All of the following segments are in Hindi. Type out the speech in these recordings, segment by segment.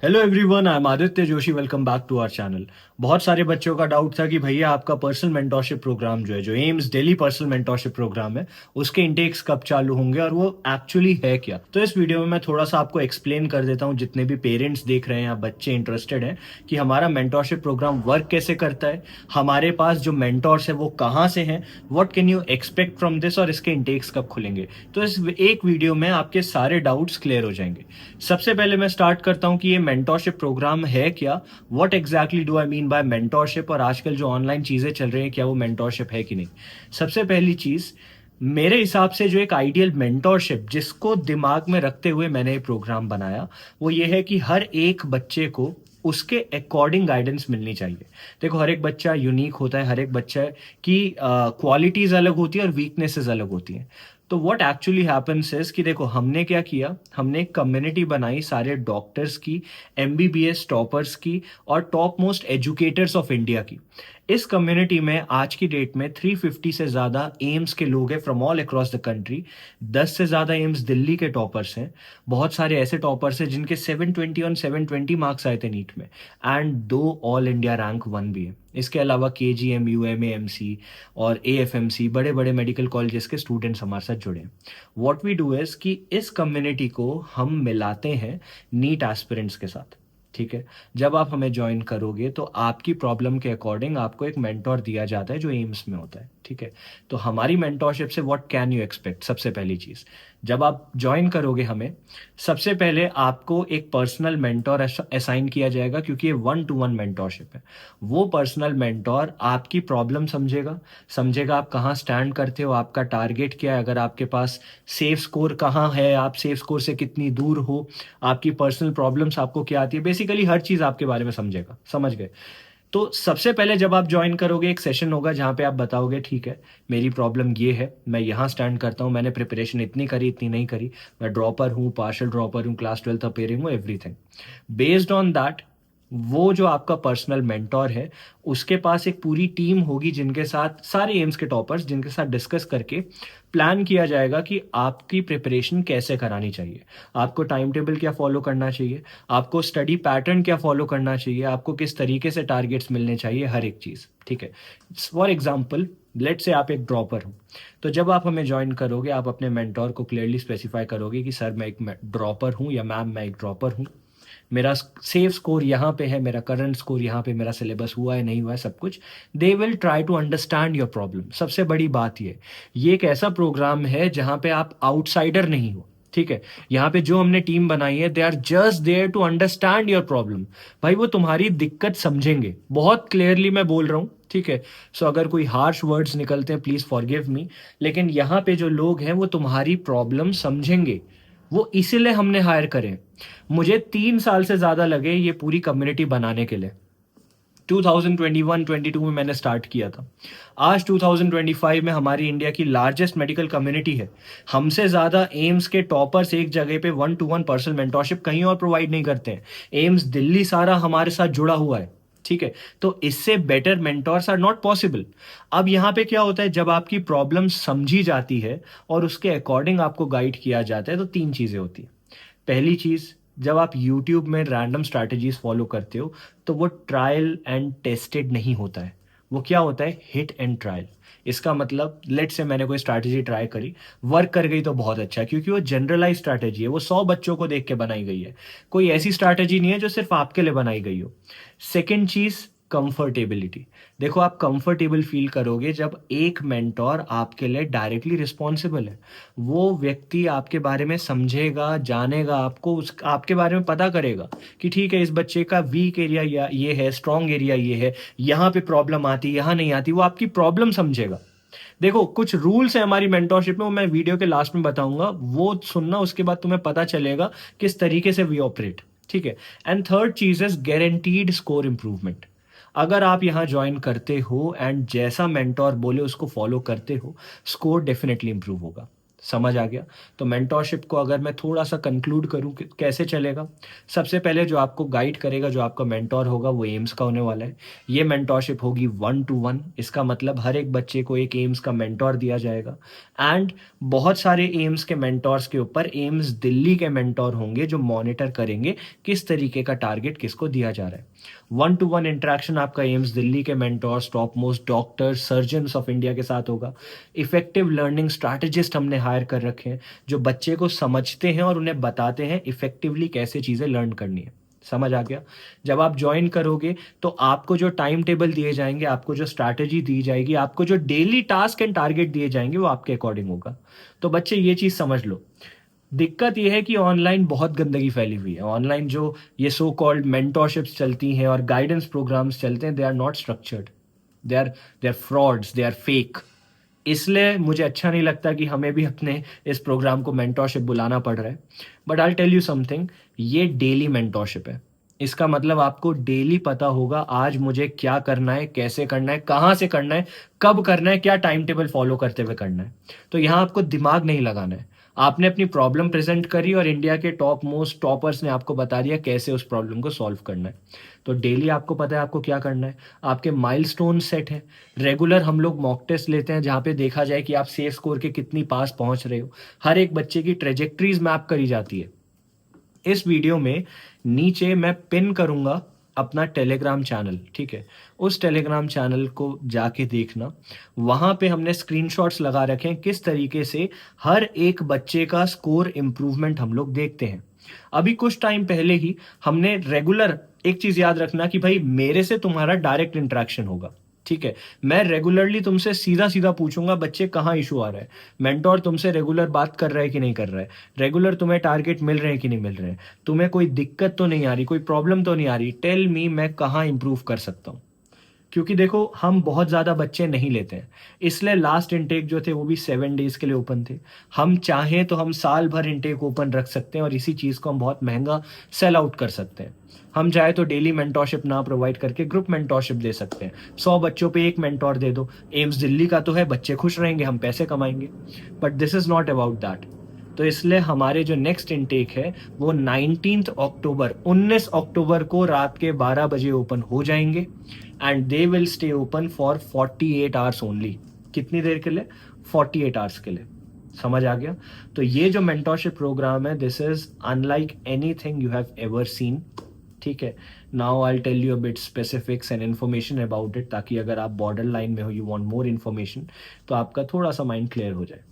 Hello everyone, I am Aditya Joshi. Welcome back to our channel. बहुत सारे बच्चों का डाउट था कि भैया आपका पर्सनल मेंटोरशिप प्रोग्राम जो है, जो AIIMS Delhi personal mentorship programme है, उसके इंटेक्स कब चालू होंगे और वो एक्चुअली है क्या। तो इस वीडियो में मैं थोड़ा सा आपको एक्सप्लेन कर देता हूँ, जितने भी पेरेंट्स देख रहे हैं या बच्चे इंटरेस्टेड हैं, कि हमारा मेंटोरशिप प्रोग्राम वर्क कैसे करता है, हमारे पास जो मेंटोर्स है वो कहाँ से हैं, what can you expect from this, और इसके इंटेक्स कब खुलेंगे। तो इस एक वीडियो में आपके सारे डाउट्स क्लियर हो जाएंगे। सबसे पहले मैं स्टार्ट करता हूं कि ये मेंटोरशिप प्रोग्राम है क्या, what exactly do I mean by mentorship, और आजकल जो ऑनलाइन चीजें चल रही हैं क्या वो मेंटोरशिप है कि नहीं। सबसे पहली चीज, मेरे हिसाब से जो एक आइडियल मेंटोरशिप जिसको दिमाग में रखते हुए मैंने ये प्रोग्राम बनाया, वो ये है कि हर एक बच्चे को उसके अकॉर्डिंग गाइडेंस मिलनी चाहिए। देखो, हर एक बच्चा यूनिक होता है, हर एक बच्चा की क्वालिटीज अलग होती है और वीकनेसेस अलग होती हैं। तो व्हाट एक्चुअली हैपेंस इज कि देखो, हमने क्या किया, हमने एक कम्युनिटी बनाई सारे डॉक्टर्स की, एमबीबीएस टॉपर्स की और top most educators of India की। इस कम्युनिटी में आज की डेट में 350 से ज्यादा एम्स के लोग हैं from all across the country. 10 से ज्यादा एम्स दिल्ली के टॉपर्स हैं। बहुत सारे ऐसे टॉपर्स हैं जिनके 720 और 720 मार्क्स आए थे नीट में, एंड 2 ऑल इंडिया रैंक 1 भी है। इसके अलावा K G M U M A M C और ए एफ एम सी, बड़े बड़े मेडिकल कॉलेजेस के स्टूडेंट्स हमारे साथ जुड़े हैं। वॉट वी डू इज कि इस कम्युनिटी को हम मिलाते हैं नीट एस्पिरेंट्स के साथ। ठीक है। जब आप हमें ज्वाइन करोगे तो आपकी प्रॉब्लम के अकॉर्डिंग आपको एक मेंटोर दिया जाता है जो एम्स में होता है। ठीक है। तो हमारी मेंटोरशिप से व्हाट कैन यू एक्सपेक्ट, सबसे पहली चीज, जब आप ज्वाइन करोगे हमें, सबसे पहले आपको एक पर्सनल मेंटोर असाइन किया जाएगा, क्योंकि ये 1-to-1 मेंटोरशिप है। वो पर्सनल मेंटोर आपकी प्रॉब्लम समझेगा, समझेगा आप कहाँ स्टैंड करते हो, आपका टारगेट क्या है, अगर आपके पास सेफ स्कोर कहाँ है, आप सेफ स्कोर से कितनी दूर हो, आपकी पर्सनल प्रॉब्लम्स आपको क्या आती है, बेसिकली हर चीज आपके बारे में समझेगा। समझ गए। तो सबसे पहले जब आप ज्वाइन करोगे, एक सेशन होगा जहां पे आप बताओगे ठीक है, मेरी प्रॉब्लम ये है, मैं यहाँ स्टैंड करता हूँ, मैंने प्रिपरेशन इतनी करी इतनी नहीं करी, मैं ड्रॉपर हूँ, पार्शल ड्रॉपर हूँ, क्लास 12 अपेयरिंग हूँ, एवरीथिंग। बेस्ड ऑन दैट, वो जो आपका पर्सनल मेंटोर है, उसके पास एक पूरी टीम होगी जिनके साथ सारे एम्स के टॉपर्स, जिनके साथ डिस्कस करके प्लान किया जाएगा कि आपकी प्रिपरेशन कैसे करानी चाहिए, आपको टाइम टेबल क्या फॉलो करना चाहिए, आपको स्टडी पैटर्न क्या फॉलो करना चाहिए, आपको किस तरीके से टारगेट्स मिलने चाहिए, हर एक चीज़। ठीक है। फॉर एग्जाम्पल, लेट से आप एक ड्रॉपर हो, तो जब आप हमें ज्वाइन करोगे, आप अपने मेंटोर को क्लियरली स्पेसिफाई करोगे कि सर मैं एक ड्रॉपर हूँ, या मैम मैं एक ड्रॉपर हूँ, मेरा सेफ स्कोर यहाँ पे है, मेरा करंट स्कोर यहाँ पे, मेरा सिलेबस हुआ है नहीं हुआ है, सब कुछ। They will try to understand your problem. सबसे बड़ी बात ये एक ऐसा प्रोग्राम है जहाँ पे आप आउटसाइडर नहीं हो। ठीक है। यहाँ पे जो हमने टीम बनाई है, they are just there to understand your problem. भाई, वो तुम्हारी दिक्कत समझेंगे, बहुत क्लियरली मैं बोल रहा हूँ। ठीक है। सो अगर कोई हार्श वर्ड्स निकलते हैं, प्लीज फॉरगिव मी, लेकिन यहाँ पे जो लोग हैं वो तुम्हारी प्रॉब्लम समझेंगे। वो इसीलिए हमने हायर करे। मुझे 3 साल से ज्यादा लगे ये पूरी कम्युनिटी बनाने के लिए। 2021-22 में मैंने स्टार्ट किया था। आज 2025 में हमारी इंडिया की लार्जेस्ट मेडिकल कम्युनिटी है। हमसे ज्यादा एम्स के टॉपर्स एक जगह पे 1-to-1 पर्सनल मेंटोरशिप कहीं और प्रोवाइड नहीं करते हैं। एम्स दिल्ली सारा हमारे साथ जुड़ा हुआ है। ठीक है। तो इससे better mentors are not possible. अब यहाँ पे क्या होता है, जब आपकी प्रॉब्लम समझी जाती है और उसके अकॉर्डिंग आपको गाइड किया जाता है, तो 3 चीजें होती है। पहली चीज, जब आप YouTube में रैंडम स्ट्रैटेजीज फॉलो करते हो, तो वो ट्रायल एंड टेस्टेड नहीं होता है। वो क्या होता है, हिट एंड ट्रायल। इसका मतलब, लेट से मैंने कोई स्ट्रैटेजी ट्राई करी, वर्क कर गई तो बहुत अच्छा है, क्योंकि वो जनरलाइज स्ट्रैटेजी है, वो 100 बच्चों को देख के बनाई गई है। कोई ऐसी स्ट्रैटेजी नहीं है जो सिर्फ आपके लिए बनाई गई हो। सेकेंड चीज, कंफर्टेबिलिटी। देखो, आप कंफर्टेबल फील करोगे जब एक मेंटोर आपके लिए डायरेक्टली रिस्पॉन्सिबल है। वो व्यक्ति आपके बारे में समझेगा, जानेगा आपको, आपके बारे में पता करेगा कि ठीक है, इस बच्चे का वीक एरिया ये है, स्ट्रॉन्ग एरिया ये है, यहाँ पे प्रॉब्लम आती, यहाँ नहीं आती, वो आपकी प्रॉब्लम समझेगा। देखो, कुछ रूल्स है हमारी मेंटोरशिप में, वो मैं वीडियो के लास्ट में बताऊंगा, वो सुनना, उसके बाद तुम्हें पता चलेगा किस तरीके से वी ऑपरेट। ठीक है। एंड थर्ड चीज इज गारंटीड स्कोर इंप्रूवमेंट। अगर आप यहाँ ज्वाइन करते हो एंड जैसा मेंटोर बोले उसको फॉलो करते हो, स्कोर डेफिनेटली इंप्रूव होगा। समझ आ गया? तो मेंटोरशिप को अगर मैं थोड़ा सा कंक्लूड करूं कि कैसे चलेगा, सबसे पहले जो आपको गाइड करेगा, जो आपका मेंटोर होगा, वो एम्स का होने वाला है। ये मेंटोरशिप होगी 1-to-1, इसका मतलब हर एक बच्चे को एक एम्स का मेंटोर दिया जाएगा। एंड बहुत सारे एम्स के मेंटोर्स के ऊपर एम्स दिल्ली के मेंटोर होंगे जो मॉनिटर करेंगे किस तरीके का टारगेट किसको दिया जा रहा है। 1-to-1 इंटरेक्शन आपका एम्स दिल्ली के mentors, top most doctors, surgeons of India के साथ होगा। इफेक्टिव लर्निंग स्ट्रैटेजिस्ट हमने हायर कर रखे हैं जो बच्चे को समझते हैं और उन्हें बताते हैं इफेक्टिवली कैसे चीज़ें लर्न करनी है। समझ आ गया? जब आप ज्वाइन करोगे तो आपको जो टाइम टेबल दिए जाएंगे, आपको जो स्ट्रैटेजी दी जाएगी, आपको जो डेली टास्क एंड टारगेट दिए जाएंगे, वो आपके अकॉर्डिंग होगा। तो बच्चे ये चीज़ समझ लो। दिक्कत यह है कि ऑनलाइन बहुत गंदगी फैली हुई है। ऑनलाइन जो ये सो कॉल्ड मेंटोरशिप्स चलती हैं और गाइडेंस प्रोग्राम्स चलते हैं, they are not structured, they are frauds, they are fake. इसलिए मुझे अच्छा नहीं लगता कि हमें भी अपने इस प्रोग्राम को मेंटोरशिप बुलाना पड़ रहा है। But I tell you something, ये डेली मेंटोरशिप है। इसका मतलब आपको डेली पता होगा आज मुझे क्या करना है, कैसे करना है, कहाँ से करना है, कब करना है, क्या टाइम टेबल फॉलो करते हुए करना है। तो यहाँ आपको दिमाग नहीं लगाना है। आपने अपनी प्रॉब्लम प्रेजेंट करी और इंडिया के टॉप मोस्ट टॉपर्स ने आपको बता दिया कैसे उस प्रॉब्लम को सॉल्व करना है। तो डेली आपको पता है आपको क्या करना है। आपके माइलस्टोन सेट है। रेगुलर हम लोग मॉक टेस्ट लेते हैं जहाँ पे देखा जाए कि आप सेफ स्कोर के कितनी पास पहुंच रहे हो। हर एक बच्चे की ट्रेजेक्ट्रीज मैप करी जाती है। इस वीडियो में नीचे मैं पिन करूंगा अपना टेलीग्राम चैनल, ठीक है? उस टेलीग्राम चैनल को जाके देखना। वहां पे हमने स्क्रीनशॉट्स लगा रखे हैं किस तरीके से हर एक बच्चे का स्कोर इंप्रूवमेंट हम लोग देखते हैं। अभी कुछ टाइम पहले ही हमने रेगुलर, एक चीज याद रखना कि भाई मेरे से तुम्हारा डायरेक्ट इंटरेक्शन होगा, ठीक है? मैं रेगुलरली तुमसे सीधा सीधा पूछूंगा बच्चे कहाँ इशू आ रहा है। मेंटोर तुमसे रेगुलर बात कर रहा है कि नहीं कर रहा है, रेगुलर तुम्हें टारगेट मिल रहे हैं कि नहीं मिल रहे हैं, तुम्हें कोई दिक्कत तो नहीं आ रही, कोई प्रॉब्लम तो नहीं आ रही, टेल मी मैं कहाँ इंप्रूव कर सकता हूँ। क्योंकि देखो हम बहुत ज़्यादा बच्चे नहीं लेते हैं, इसलिए लास्ट इनटेक जो थे वो भी 7 डेज के लिए ओपन थे। हम चाहें तो हम साल भर इनटेक ओपन रख सकते हैं और इसी चीज़ को हम बहुत महंगा सेल आउट कर सकते हैं। हम चाहे तो डेली मेंटोरशिप ना प्रोवाइड करके ग्रुप मेंटोरशिप दे सकते हैं। 100 बच्चों पे एक मेंटोर दे दो, एम्स दिल्ली का तो है, बच्चे खुश रहेंगे, हम पैसे कमाएंगे। But this is not about that. तो इसलिए हमारे जो नेक्स्ट इनटेक है वो 19 अक्टूबर, 19 अक्टूबर को रात के 12 बजे ओपन हो जाएंगे and they will stay open for 48 hours only. कितनी देर के लिए? 48 आवर्स के लिए। समझ आ गया? तो ये जो मेंटोरशिप प्रोग्राम है, this is unlike anything you have ever seen, ठीक है? Now I tell you a bit specifics and information about it, ताकि अगर आप बॉर्डर लाइन में हो, यू वांट मोर इन्फॉर्मेशन, तो आपका थोड़ा सा माइंड क्लियर हो जाए।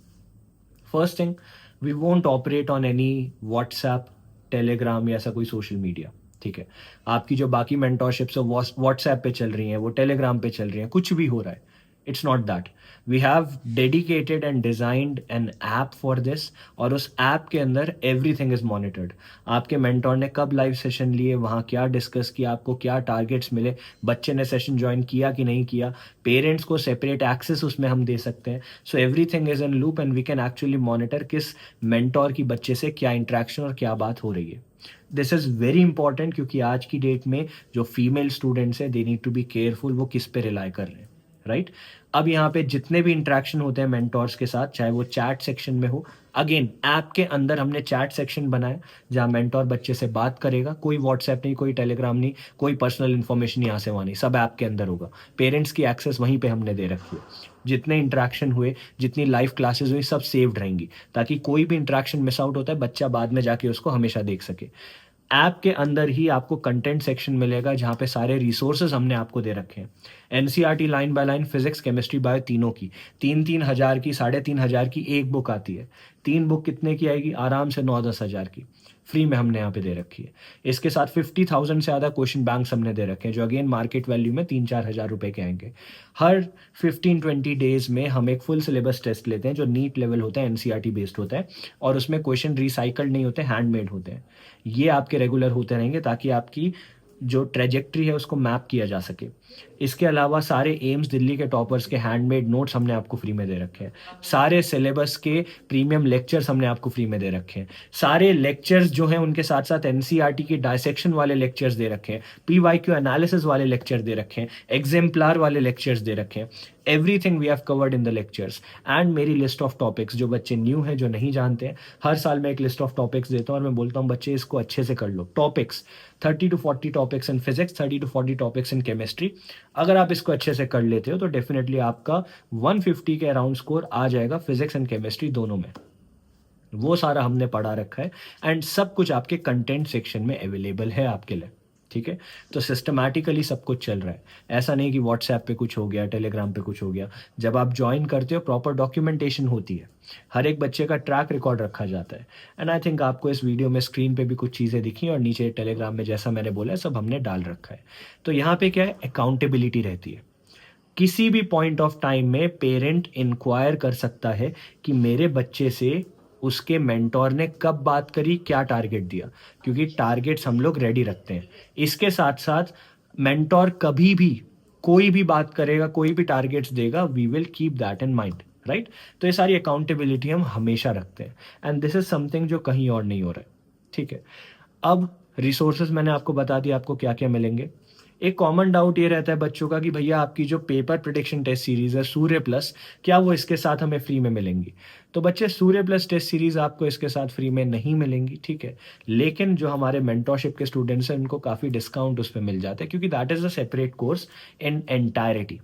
First thing, we won't operate on any WhatsApp, Telegram या ऐसा कोई सोशल मीडिया, ठीक है? आपकी जो बाकी मेंटोरशिप्स वो व्हाट्सएप पे चल रही हैं, वो टेलीग्राम पे चल रही हैं, कुछ भी हो रहा है, it's not that. We have dedicated and designed an app for this, और उस ऐप के अंदर एवरीथिंग इज मॉनिटर्ड। आपके मेंटोर ने कब लाइव सेशन लिए, वहाँ क्या डिस्कस किया, आपको क्या टारगेट्स मिले, बच्चे ने सेशन ज्वाइन किया कि नहीं किया, पेरेंट्स को सेपरेट एक्सेस उसमें हम दे सकते हैं। So everything is in loop and we can actually monitor किस मेंटोर की बच्चे से क्या इंट्रैक्शन और क्या बात हो रही है। दिस इज़ वेरी इंपॉर्टेंट, क्योंकि आज की डेट में जो फीमेल स्टूडेंट्स हैं, they need to be careful, वो किस पे रिलाई कर रहे हैं, राइट? अब यहाँ पे जितने भी इंट्रैक्शन होते हैं मेंटोर्स के साथ, चाहे वो चैट सेक्शन में हो, अगेन ऐप के अंदर हमने चैट सेक्शन बनाया जहाँ मेंटोर बच्चे से बात करेगा। कोई व्हाट्सएप नहीं, कोई टेलीग्राम नहीं, कोई पर्सनल इन्फॉर्मेशन यहाँ से वहाँ नहीं, सब ऐप के अंदर होगा। पेरेंट्स की एक्सेस वहीं पे हमने दे रखी है। जितने इंट्रैक्शन हुए, जितनी लाइव क्लासेस हुई, सब सेव्ड रहेंगी, ताकि कोई भी इंट्रैक्शन मिस आउट होता है बच्चा बाद में जाके उसको हमेशा देख सके। ऐप के अंदर ही आपको कंटेंट सेक्शन मिलेगा जहाँ पे सारे रिसोर्सेज हमने आपको दे रखे हैं। NCERT line by line, physics, chemistry, bio, तीनों की 3-3 हज़ार की, 3,500 की एक बुक आती है। 3 बुक कितने की आएगी? आराम से 9-10 हज़ार की फ्री में हमने यहाँ पे दे रखी है। इसके साथ 50,000 से ज़्यादा क्वेश्चन बैंक्स हमने दे रखे हैं, जो अगेन मार्केट वैल्यू में 3-4 हज़ार रुपए के आएंगे। हर 15-20 डेज में हम एक फुल सिलेबस टेस्ट लेते हैं जो नीट लेवल होता है, एनसीईआरटी बेस्ड होता है, और उसमें क्वेश्चन रिसाइकल्ड नहीं होते, हैंडमेड होते हैं। ये आपके रेगुलर होते रहेंगे ताकि आपकी जो ट्रेजेक्ट्री है उसको मैप किया जा सके। इसके अलावा सारे एम्स दिल्ली के टॉपर्स के हैंडमेड नोट्स हमने आपको फ्री में दे रखे हैं, सारे सिलेबस के प्रीमियम लेक्चर्स हमने आपको फ्री में दे रखे हैं, सारे लेक्चर्स जो हैं उनके साथ साथ एनसीईआरटी की डायसेक्शन वाले लेक्चर्स दे रखे हैं, पीवाईक्यू एनालिसिस वाले लेक्चर दे रखे हैं, एग्जाम्पलर वाले लेक्चर्स दे रखे हैं। Everything we have covered in the lectures and मेरी लिस्ट ऑफ टॉपिक्स, जो बच्चे न्यू हैं जो नहीं जानते हैं, हर साल मैं एक लिस्ट ऑफ टॉपिक्स देता हूँ और मैं बोलता हूँ बच्चे इसको अच्छे से कर लो। Topics 30 to 40 topics in physics, 30 to 40 topics in chemistry. अगर आप इसको अच्छे से कर लेते हो तो डेफिनेटली आपका 150 के अराउंड स्कोर आ जाएगा फिजिक्स एंड केमिस्ट्री दोनों में। वो सारा हमने पढ़ा रखा है एंड सब कुछ आपके कंटेंट सेक्शन में अवेलेबल है आपके लिए, ठीक है। तो सिस्टमैटिकली सब कुछ चल रहा है, ऐसा नहीं कि व्हाट्सएप पे कुछ हो गया, टेलीग्राम पे कुछ हो गया। जब आप ज्वाइन करते हो प्रॉपर डॉक्यूमेंटेशन होती है, हर एक बच्चे का ट्रैक रिकॉर्ड रखा जाता है। एंड आई थिंक आपको इस वीडियो में स्क्रीन पे भी कुछ चीज़ें दिखी और नीचे टेलीग्राम में जैसा मैंने बोला है सब हमने डाल रखा है। तो यहाँ पे क्या है, अकाउंटेबिलिटी रहती है। किसी भी पॉइंट ऑफ टाइम में पेरेंट इंक्वायर कर सकता है कि मेरे बच्चे से उसके मेंटोर ने कब बात करी, क्या टारगेट दिया, क्योंकि टारगेट्स हम लोग रेडी रखते हैं। इसके साथ साथ मेंटोर कभी भी कोई भी बात करेगा, कोई भी टारगेट्स देगा, we will keep that in mind, right. तो ये सारी अकाउंटेबिलिटी हम हमेशा रखते हैं एंड दिस इज समथिंग जो कहीं और नहीं हो रहा है, ठीक है। अब रिसोर्सेज मैंने आपको बता दिया आपको क्या क्या मिलेंगे। एक कॉमन डाउट ये रहता है बच्चों का कि भैया आपकी जो पेपर प्रिडिक्शन टेस्ट सीरीज है सूर्य प्लस, क्या वो इसके साथ हमें फ्री में मिलेंगी? तो बच्चे सूर्य प्लस टेस्ट सीरीज आपको इसके साथ फ्री में नहीं मिलेंगी, ठीक है। लेकिन जो हमारे मेंटरशिप के स्टूडेंट्स हैं उनको काफ़ी डिस्काउंट उस पर मिल जाता है, क्योंकि that is a separate course in entirety.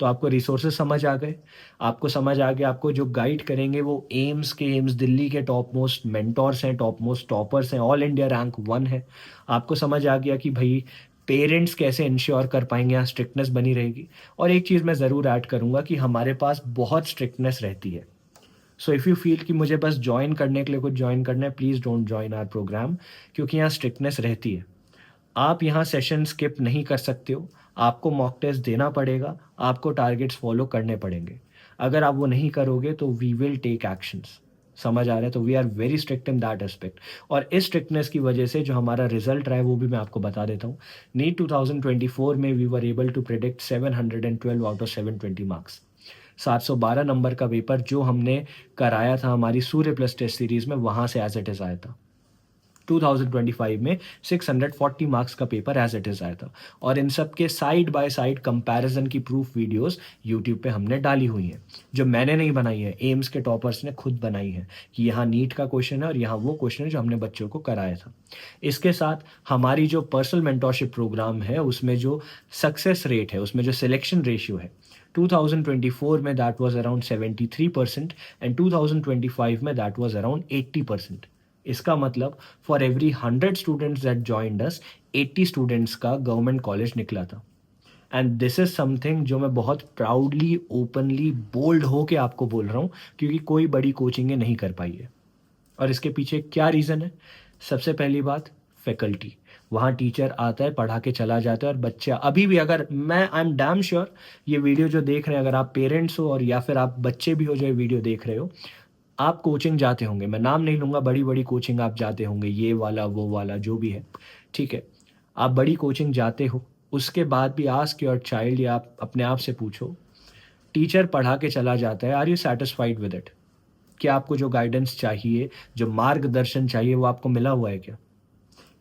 तो आपको रिसोर्सेज समझ आ गए, आपको समझ आ गया, आपको जो गाइड करेंगे वो एम्स दिल्ली के टॉप मोस्ट मेंटोर्स हैं, टॉप मोस्ट टॉपर्स हैं, ऑल इंडिया रैंक 1 है। आपको समझ आ गया कि भाई पेरेंट्स कैसे इंश्योर कर पाएंगे, यहाँ स्ट्रिक्टनेस बनी रहेगी। और एक चीज़ मैं ज़रूर ऐड करूँगा कि हमारे पास बहुत स्ट्रिक्टनेस रहती है। सो इफ़ यू फील कि मुझे बस ज्वाइन करने के लिए कुछ ज्वाइन करना है, please don't join our programme, क्योंकि यहाँ स्ट्रिक्टनेस रहती है। आप यहाँ सेशन स्किप नहीं कर सकते हो, आपको मॉक टेस्ट देना पड़ेगा, आपको टारगेट्स फॉलो करने पड़ेंगे। अगर आप वो नहीं करोगे तो वी विल टेक एक्शंस। समझ आ रहा है? तो we are very strict in that aspect. और इस स्ट्रिक्टनेस की वजह से जो हमारा रिजल्ट रहा है वो भी मैं आपको बता देता हूँ। नीट 2024 में we were able to predict 712 out of 720 marks. 712 number का पेपर जो हमने कराया था हमारी सूर्य प्लस टेस्ट सीरीज में, वहाँ से एज इट इज़ आया था। 2025 में 640 मार्क्स का पेपर एज इट इज आया था। और इन सब के साइड बाय साइड कंपैरिजन की प्रूफ वीडियोस यूट्यूब पे हमने डाली हुई हैं, जो मैंने नहीं बनाई है, एम्स के टॉपर्स ने खुद बनाई है, कि यहाँ नीट का क्वेश्चन है और यहाँ वो क्वेश्चन है जो हमने बच्चों को कराया था। इसके साथ हमारी जो पर्सनल मेंटोरशिप प्रोग्राम है उसमें जो सक्सेस रेट है, उसमें जो सिलेक्शन रेशियो है, 2024 में दैट वाज अराउंड 73% एंड 2025 में दैट वाज अराउंड 80%। इसका मतलब for every 100 students that joined us, 80 students का गवर्नमेंट कॉलेज निकला था। एंड दिस इज समथिंग जो मैं बहुत प्राउडली, ओपनली, बोल्ड हो के आपको बोल रहा हूँ, क्योंकि कोई बड़ी कोचिंगें नहीं कर पाई है। और इसके पीछे क्या रीज़न है? सबसे पहली बात, फैकल्टी। वहाँ टीचर आता है, पढ़ा के चला जाता है, और बच्चा अभी भी, अगर मैं आई एम डैम श्योर ये वीडियो जो देख रहे हैं, अगर आप पेरेंट्स हो और या फिर आप बच्चे भी हो जो ये वीडियो देख रहे हो, आप कोचिंग जाते होंगे, मैं नाम नहीं लूँगा, बड़ी बड़ी कोचिंग आप जाते होंगे, ये वाला वो वाला जो भी है, ठीक है। आप बड़ी कोचिंग जाते हो, उसके बाद भी आस्क योर चाइल्ड, या आप अपने आप से पूछो, टीचर पढ़ा के चला जाता है, are you satisfied with it? क्या आपको जो गाइडेंस चाहिए, जो मार्गदर्शन चाहिए, वो आपको मिला हुआ है क्या?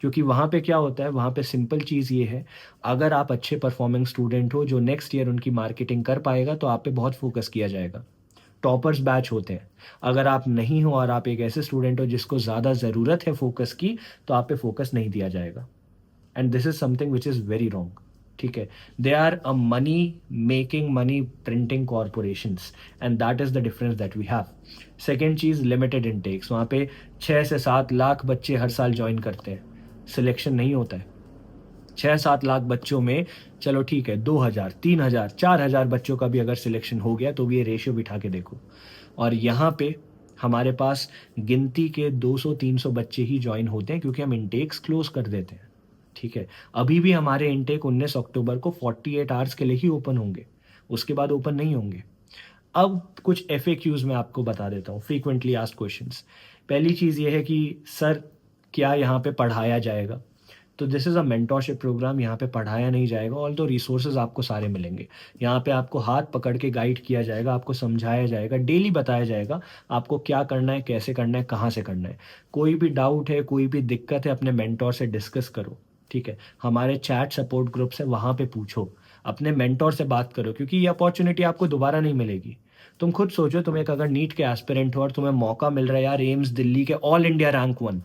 क्योंकि वहाँ पे क्या होता है, वहाँ पे सिंपल चीज़ ये है, अगर आप अच्छे परफॉर्मिंग स्टूडेंट हो जो नेक्स्ट ईयर उनकी मार्केटिंग कर पाएगा, तो आप पे बहुत फोकस किया जाएगा। टॉपर्स बैच होते हैं। अगर आप नहीं हो और आप एक ऐसे स्टूडेंट हो जिसको ज़्यादा ज़रूरत है फोकस की, तो आप पे फोकस नहीं दिया जाएगा। And this is something which is very wrong, ठीक है। They are a money making, money printing corporations, and that is the difference that we have. Second चीज़, लिमिटेड इनटेक्स। वहाँ पे 6 से 7 लाख बच्चे हर साल ज्वाइन करते हैं, सिलेक्शन नहीं होता है। 6-7 लाख बच्चों में चलो ठीक है, 2000, 3000, 4000 बच्चों का भी अगर सिलेक्शन हो गया तो भी ये रेशियो बिठा के देखो। और यहाँ पे हमारे पास गिनती के 200-300 बच्चे ही ज्वाइन होते हैं, क्योंकि हम इनटेक्स क्लोज कर देते हैं, ठीक है। अभी भी हमारे इनटेक 19 अक्टूबर को 48 आवर्स के लिए ही ओपन होंगे, उसके बाद ओपन नहीं होंगे। अब कुछ FAQs मैं आपको बता देता हूँ, फ्रीक्वेंटली आस्क्ड क्वेश्चंस। पहली चीज़ ये है कि सर क्या यहाँ पे पढ़ाया जाएगा? तो this is a mentorship programme. यहाँ पे पढ़ाया नहीं जाएगा, ऑल तो रिसोर्सेज आपको सारे मिलेंगे। यहाँ पे आपको हाथ पकड़ के गाइड किया जाएगा, आपको समझाया जाएगा, डेली बताया जाएगा आपको क्या करना है, कैसे करना है, कहाँ से करना है। कोई भी डाउट है, कोई भी दिक्कत है, अपने मेंटोर से डिस्कस करो, ठीक है। हमारे चैट सपोर्ट ग्रुप्स है, वहाँ पे पूछो, अपने मेंटोर से बात करो, क्योंकि ये अपॉर्चुनिटी आपको दोबारा नहीं मिलेगी। तुम खुद सोचो, तुम एक अगर नीट के एस्पिरेंट हो और तुम्हें मौका मिल रहा है यार एम्स दिल्ली के ऑल इंडिया रैंक 1,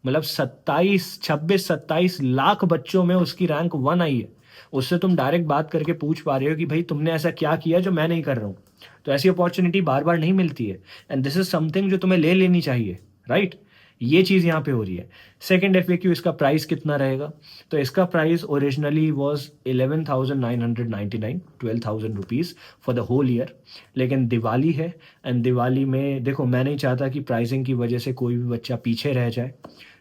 मतलब 27 बच्चों में उसकी रैंक 1 आई है। उससे तुम डायरेक्ट बात करके पूछ पा रहे हो कि भाई तुमने ऐसा क्या किया जो मैं नहीं कर रहा हूँ। तो ऐसी अपॉर्चुनिटी बार बार नहीं मिलती है, एंड दिस इज समथिंग जो तुम्हें ले लेनी चाहिए, राइट। ये चीज़ यहाँ पे हो रही है। सेकेंड FAQ, इसका प्राइस कितना रहेगा? तो इसका price originally was 11,999, 12,000 rupees for the whole year. लेकिन दिवाली है, एंड दिवाली में देखो मैं नहीं चाहता कि प्राइसिंग की वजह से कोई भी बच्चा पीछे रह जाए।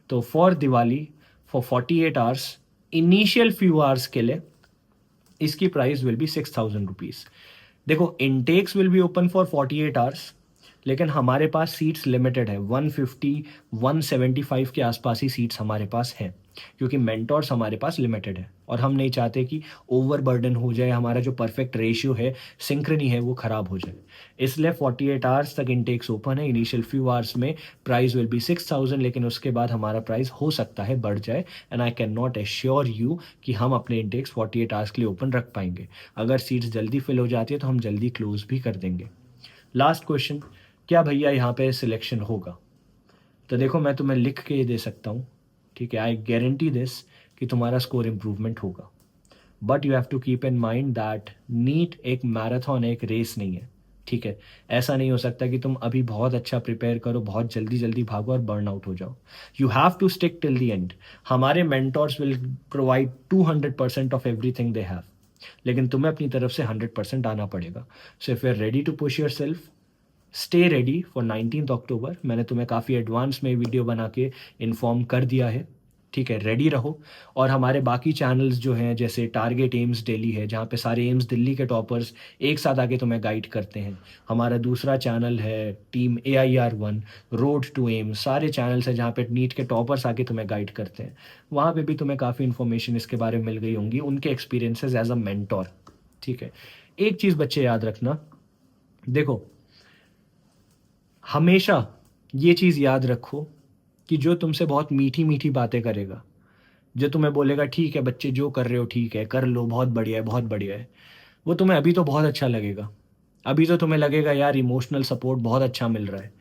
तो for Diwali, for 48 hours, initial few hours के लिए इसकी प्राइस विल बी 6,000 रुपीज़। देखो intakes will be open for 48 hours, लेकिन हमारे पास सीट्स लिमिटेड है। 150 175 के आसपास ही सीट्स हमारे पास हैं, क्योंकि मेंटोर्स हमारे पास लिमिटेड है और हम नहीं चाहते कि ओवर बर्डन हो जाए, हमारा जो परफेक्ट रेशियो है, सिंक्रनी है, वो ख़राब हो जाए। इसलिए 48 आवर्स तक इनटेक्स ओपन है। इनिशियल फ्यू आवर्स में प्राइस विल बी 6,000, लेकिन उसके बाद हमारा प्राइस हो सकता है बढ़ जाए, and I can not assure you कि हम अपने इनटेक्स 48 आवर्स के लिए ओपन रख पाएंगे। अगर सीट्स जल्दी फिल हो जाती है तो हम जल्दी क्लोज भी कर देंगे। लास्ट क्वेश्चन, क्या भैया यहाँ पे सिलेक्शन होगा? तो देखो मैं तुम्हें लिख के ये दे सकता हूँ, ठीक है, आई गारंटी दिस कि तुम्हारा स्कोर इम्प्रूवमेंट होगा। But you have to keep in mind that NEET एक मैराथन है, एक रेस नहीं है, ठीक है। ऐसा नहीं हो सकता कि तुम अभी बहुत अच्छा प्रिपेयर करो, बहुत जल्दी जल्दी भागो और बर्न आउट हो जाओ। You have to stick till the end. हमारे mentors will provide 200% of everything they have, लेकिन तुम्हें अपनी तरफ से 100% आना पड़ेगा। So if you are ready to push yourself, stay ready for 19 October. मैंने तुम्हें काफ़ी एडवांस में वीडियो बना के इन्फॉर्म कर दिया है, ठीक है, रेडी रहो। और हमारे बाकी चैनल्स जो हैं, जैसे टारगेट एम्स डेली है, जहाँ पे सारे एम्स दिल्ली के टॉपर्स एक साथ आके तुम्हें गाइड करते हैं। हमारा दूसरा चैनल है team AIR1, road to AIIMS, सारे चैनल्स हैं जहाँ पे नीट के टॉपर्स आके तुम्हें गाइड करते हैं। वहाँ पे भी तुम्हें काफ़ी इन्फॉर्मेशन इसके बारे में मिल गई होंगी, उनके एक्सपीरियंसेस एज अ मेंटोर, ठीक है। एक चीज़ बच्चे याद रखना, देखो हमेशा ये चीज़ याद रखो कि जो तुमसे बहुत मीठी मीठी बातें करेगा, जो तुम्हें बोलेगा ठीक है बच्चे जो कर रहे हो ठीक है, कर लो, बहुत बढ़िया है, बहुत बढ़िया है, वो तुम्हें अभी तो बहुत अच्छा लगेगा। अभी तो तुम्हें लगेगा यार इमोशनल सपोर्ट बहुत अच्छा मिल रहा है।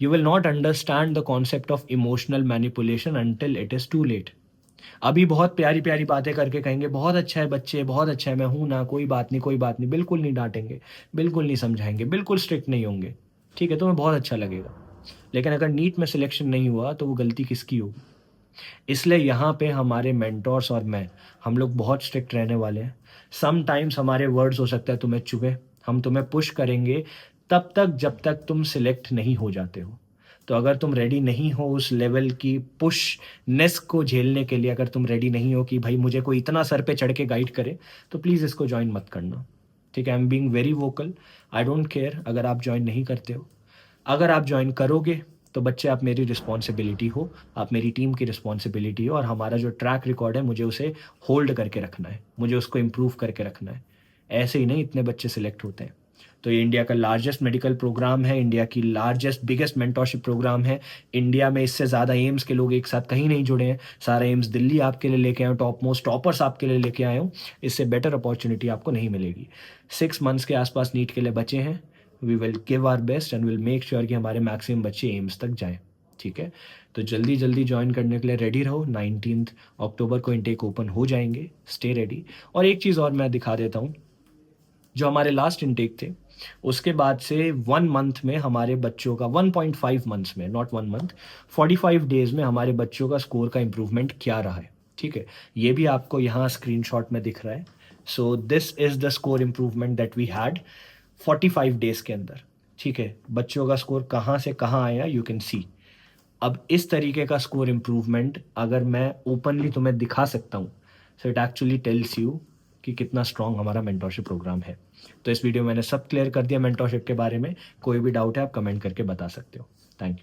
You will not understand the concept of emotional manipulation until it is too late. अभी बहुत प्यारी प्यारी बातें करके कहेंगे बहुत अच्छा है बच्चे, बहुत अच्छा है, मैं हूं ना, कोई बात नहीं, कोई बात नहीं, बिल्कुल नहीं डांटेंगे, बिल्कुल नहीं समझाएंगे, बिल्कुल स्ट्रिक्ट नहीं होंगे, ठीक है, तुम्हें बहुत अच्छा लगेगा। लेकिन अगर नीट में सिलेक्शन नहीं हुआ तो वो गलती किसकी होगी? इसलिए यहाँ पे हमारे मेंटोर्स और मैं, हम लोग बहुत स्ट्रिक्ट रहने वाले हैं। समटाइम्स हमारे वर्ड्स हो सकता है तुम्हें चुभे, हम तुम्हें पुश करेंगे तब तक जब तक तुम सिलेक्ट नहीं हो जाते हो। तो अगर तुम रेडी नहीं हो उस लेवल की पुशनेस को झेलने के लिए, अगर तुम रेडी नहीं हो कि भाई मुझे कोई इतना सर पे चढ़ के गाइड करे, तो प्लीज़ इसको ज्वाइन मत करना, ठीक है। I am being very vocal, I don't care अगर आप ज्वाइन नहीं करते हो। अगर आप ज्वाइन करोगे तो बच्चे आप मेरी रिस्पॉन्सिबिलिटी हो, आप मेरी टीम की रिस्पॉन्सिबिलिटी हो, और हमारा जो ट्रैक रिकॉर्ड है मुझे उसे होल्ड करके रखना है, मुझे उसको इम्प्रूव करके रखना है। ऐसे ही नहीं इतने बच्चे सिलेक्ट होते हैं। तो ये इंडिया का लार्जेस्ट मेडिकल प्रोग्राम है, इंडिया की लार्जेस्ट बिगेस्ट मेंटोरशिप प्रोग्राम है। इंडिया में इससे ज़्यादा एम्स के लोग एक साथ कहीं नहीं जुड़े हैं। सारा एम्स दिल्ली आपके लिए लेके आए हूँ, टॉप मोस्ट टॉपर्स आपके लिए लेके आए हूँ। इससे बेटर अपॉर्चुनिटी आपको नहीं मिलेगी। 6 मंथ्स के आसपास नीट के लिए बचे हैं। We will give our best and will make sure कि हमारे मैक्सिमम बच्चे एम्स तक जाएं, ठीक है। तो जल्दी जल्दी ज्वाइन करने के लिए रेडी रहो। 19 अक्टूबर को इनटेक ओपन हो जाएंगे, स्टे रेडी। और एक चीज़ और मैं दिखा देता हूँ, जो हमारे लास्ट इनटेक थे उसके बाद से 1 मंथ में हमारे बच्चों का, 1.5 मंथ्स में, नॉट 1 मंथ, 45 डेज में हमारे बच्चों का स्कोर का इंप्रूवमेंट क्या रहा है, ठीक है। ये भी आपको यहाँ स्क्रीनशॉट में दिख रहा है। So this is the score improvement that we had 45 days के अंदर, ठीक है। बच्चों का स्कोर कहाँ से कहाँ आया, यू कैन सी। अब इस तरीके का स्कोर इंप्रूवमेंट अगर मैं ओपनली तुम्हें दिखा सकता हूँ, so it actually tells you कि कितना स्ट्रांग हमारा मेंटोरशिप प्रोग्राम है। तो इस वीडियो में मैंने सब क्लियर कर दिया मेंटोरशिप के बारे में। कोई भी डाउट है आप कमेंट करके बता सकते हो। Thank you.